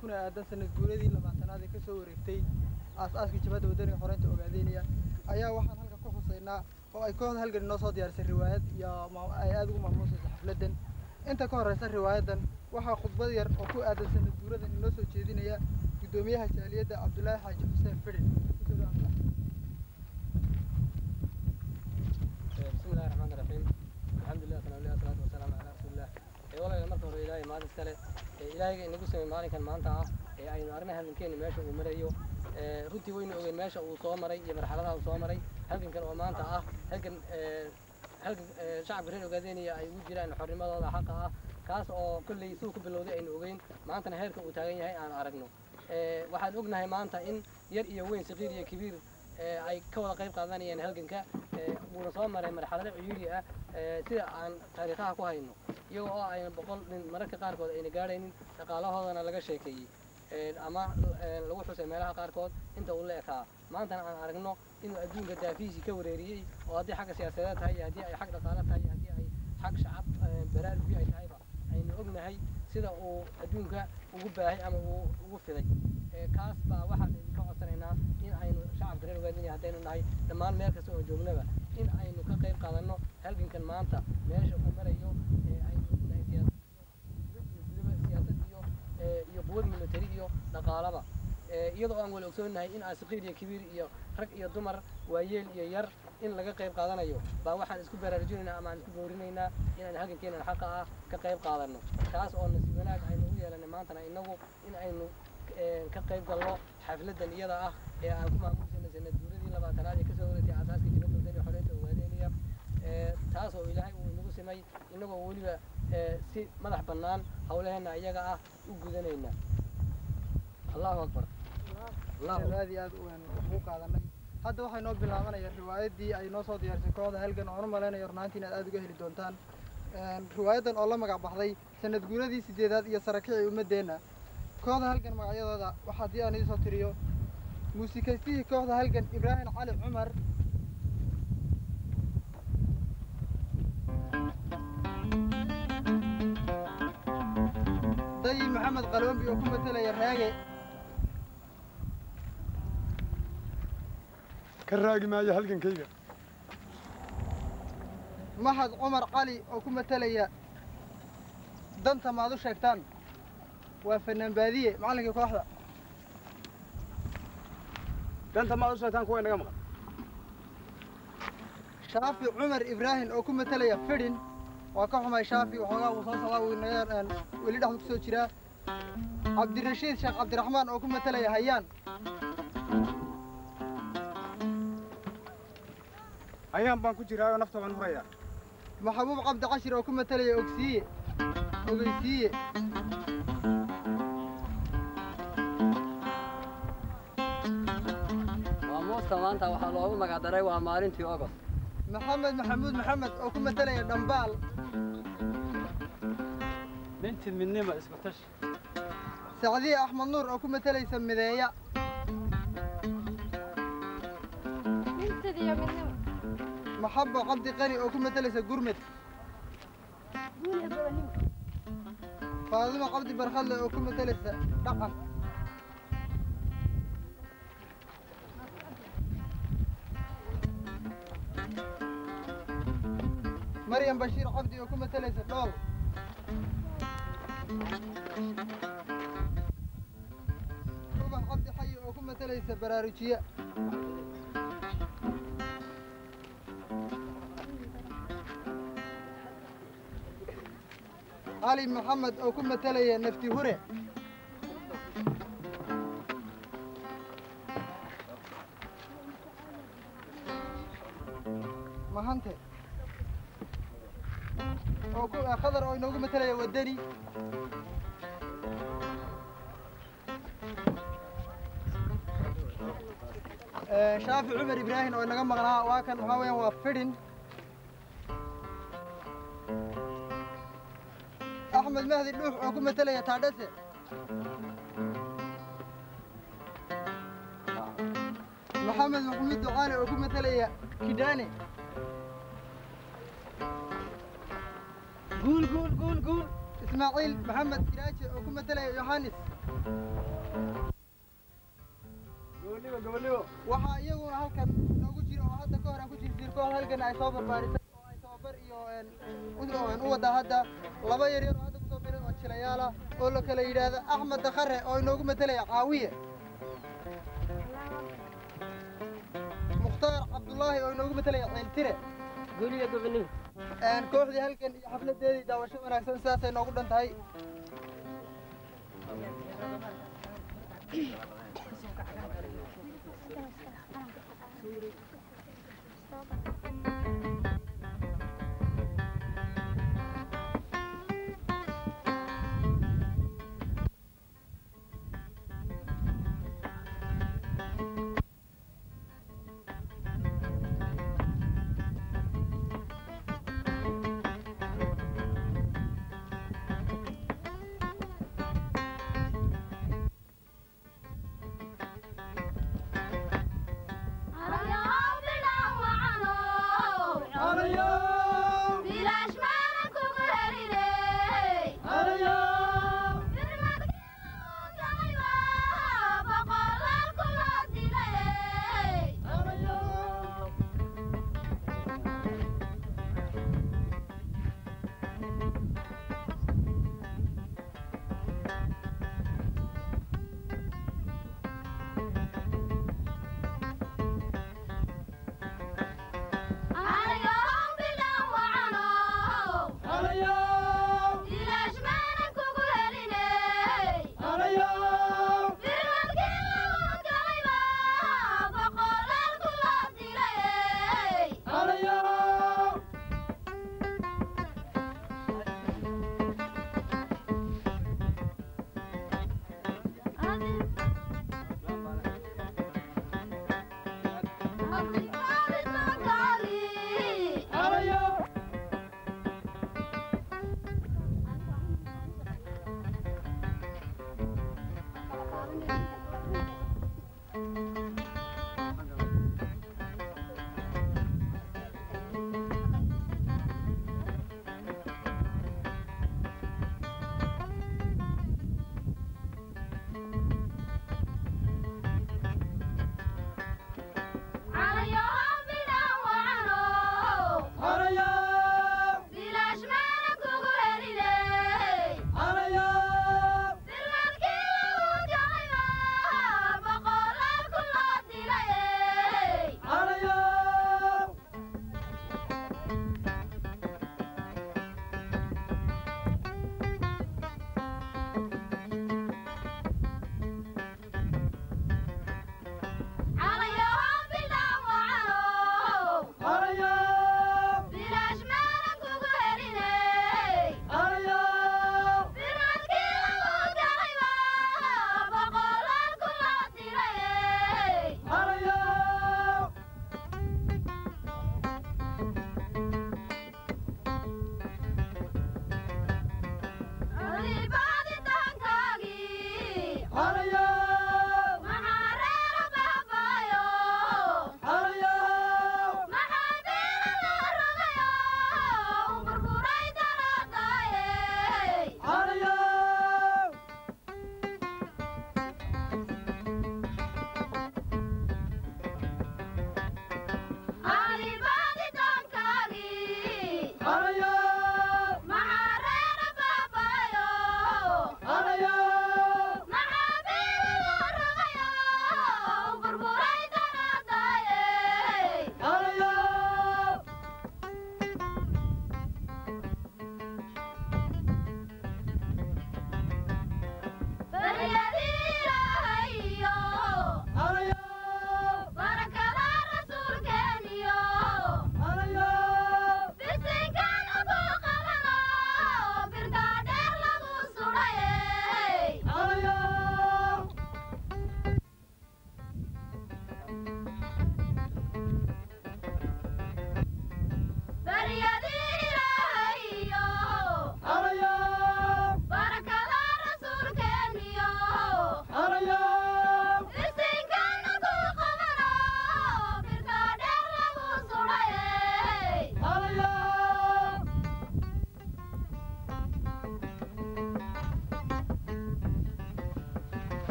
kuna aadan sanad guuradii 20aad ee ka soo wareegtay aas-aaskii jabhadda wadaniga xoreynta Ogaadeniya ayaa waxaan halka ku xusaynaa oo ay kooxda halgan inoo soo diyaarisay riwaayad iyo ay aad ugu maamuusayso xafladan inta ka horeysa riwaayadan waxaa khudbad yar oo ku aadan sanad guurada inoo soo jeedinaya gudoomiyaha jaaliyadda Cabdullaahi Xaaji Xuseen Fidin bismillaahi raxmaani raxiim alxamdulilah salaatu wasalaamu calaa rasuulillah walaal marka hore ilaahay maad iskale ilaahayga inagu sameeyay maalinkan maanta ah aynu arrimaha halgankeena meesha uu marayo runtii waynu ogeyn meesha uu soo maray iyo marxaladaha uu soo maray halgankan oo maanta ah halgan shacabka reer Ogaadeniya ay ugu jiraan xornimadooda xaqa ah kaas oo kulley suu ku bilowday aynu ogeyn maantana heerka uu taagan yahay aan aragno waxaan ognahay maanta in yar iyo weyn saqiir iyo kabiir ay ka wada qayb qaadanayaan halganka wuuna soo maray marxalado ciyuri ah sida aan taariikhaha ku hayno iyagoo oo ayna 100 nin mararka qaarkood ayna gaadhaynin dhaqaalahoodana laga sheekeeyey ama lagu xusay meelaha qaarkood inta uu la ekaa maantana aan aragno inuu adduunka daafiisi ka wareeriyey oo haddii xagga siyaasadeed tahay haddii ay xag dhaqaale tahay haddii ay xag shacab baraarugyo ay tahayba aynu ognahay sida uu adduunka ugu baahay ama uu ugu fiday kaas baa waxaan idinka codsanaynaa in aynu shacabka reer Ogaadeniya haddaynu nahay dhammaan meel kasta oo joognaba in aynu ka qayb qaadanno halgankan maanta meesha uu marayo aynu ognahay siyaasad iyo quwad military iyo dhaqaalaba iyadoo aan wada ogsoonahay in asqiir iyo kabiir iyo rag iyo dumar waayeel iyo yar in laga qayb qaadanayo baa waxaan isku baraarujinaynaa ama aan isku boorinaynaa inaan halgankeena xaqa ah ka qayb qaadanno taas oo nasiib wanaag aynu u yeelanay maantana inagu in aynu ka qayb galno xafladan iyada ah ee aan ku maamuusayno sanad guuradii 20aad ee ka soo wareegtay aasaaska jabhadda wadaniga xoreynta Ogaadeniya taas oo ilaahay uu inagu simay inagoo weliba si madax bannaan hawlaheena iyaga ah u gudanayna allahu akbar aad iyo aad ugu qaadanay hadda waxay noo bilaabanaya riwaayadii ay noo soo diyaarisay kooxda halgan oo malaynayo runtii aad uga heli doontaan riwaayadan oo la magac baxday sanad guuradii 8aad iyo sarakicii ummadeena kooxda halgan magacyadooda waxa hadii aan idin soo tiriyo muusikaystihi kooxda halgan Ibraahim Cali Cumar day Maxamed Qalombi oo ku matalaya raage كراجي ما يهلك كيجا محد عمر علي أو كم تليا دنت ما ذو شيطان وفنان بادية معلق كواحدة دنت ما ذو شيطان كوين جمع شافي عمر إبراهيم أو كم تليا فرين وكحما شافي وحنا وصل الله ونيان ولده كسو شراء عبد الرشيد شيخ عبد الرحمن أو كم تليا هيان أيام بانكو جرايو نفط من هريا محبوب عبد عشر وكم تلي أوكسية أوكسية وموسى وانت وحلوه ما قدري وامارين في أوغس محمد محمود وكم تلي دنبال بنت مني ما اسمتش سعدية أحمد نور وكم تلي سمدايا بنت دي يا مني محبة عبد قني أو كم تلسة قرمت فاطمة عبد برخلة أو كم تلسة رقم مريم بشير عبدي أو كم تلسة طول روبة عبد حي أو كم تلسة براروجية علي محمد أو كم تلي نفتي هري ما هنت أو خضر أو نوجم تلي ودني شافي عمر إبراهيم أو نجمع معنا واكن هواي وفرين أحمد مهدي اللوح حكومة تلي تعدسه محمد محمود دعاني حكومة تلي كداني قول إسماعيل محمد كراجي وكم مثلا يوحانس قولي waxaa iyaguna halkan noogu jira oo hadda ka hor aan ku jirsiirkoon halkan ay soo barbaarisay oo ay tababar iyo u wada hadda laba yaryar oo hadda kusoo biray oo jilayaal ah oo la kala yidhaahdo axmed dakhare oo inoogu matalaya caawiye mukhtaar cabdullaahi oo inoogu matalaya ceeltire guuliya gobonimo kooxdii halkan iyo xafladeedii daawasho wanaagsan sidaasay noogu dhan tahay Stop.